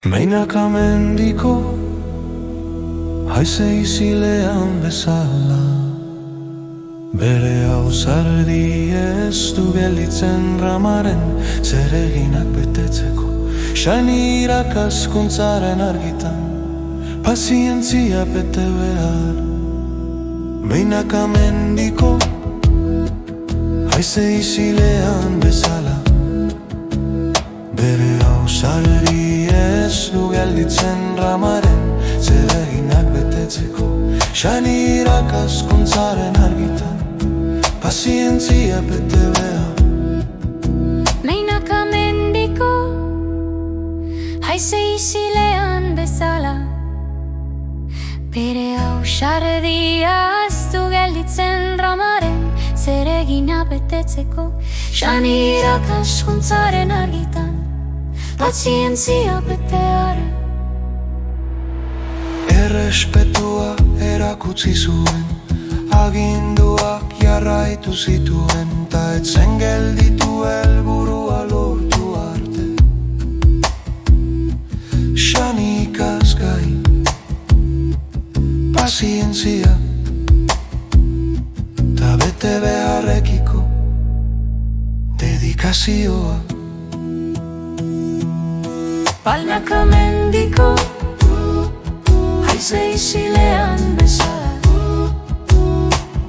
Meinaka mendiko haize izilean bezala, bere ausardi ez du gelditzen ramaren zereginak betetzeko. Shani irakaskuntzaren argitan pazientzia bete behar. Meinaka mendiko haize izilean bezala, bere ausardi ez du gelditzen ramaren zereginak betetzeko. Shani irakaskuntzaren argitan pazientzia bete behar. Meinaka mendiko haize izilean bezala, bere ausardia ez du gelditzen ramaren zeregina betetzeko. Shani irakaskuntzaren argitan pazientzia betear. Errespetua erakutsi zuen, aginduak jarraitu zituen, ta etzen gelditu helburua lortu arte. Shani ikasgai pazientzia ta bete beharrekiko dedikazioa. Meinaka mendiko haize izilean bezala,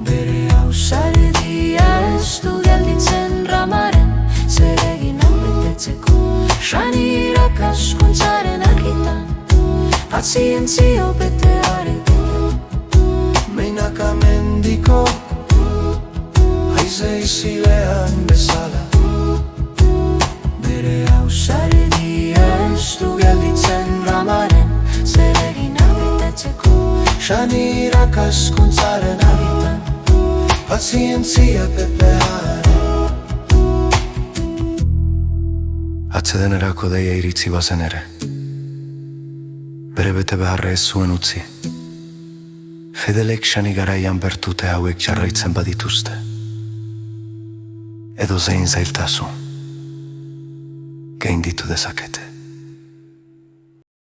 bere ausardia ez du gelditzen ramaren zereginak betetzeko. Shani irakaskuntzaren argitan pazientzia betear. Meinaka mendiko haize izilean bezala, bere ausardia ez du gelditzen ramaren zereginak betetzeko. Shani irakaskuntzaren argitan pazientzia behar. Atsedenerako deia iritsi bazen ere, bere bete beharra ez zuen utzi. Fedelek Shani garaian bertute hauek jarraitzen badituzte, edo zein zailtasun gainditu dezakete.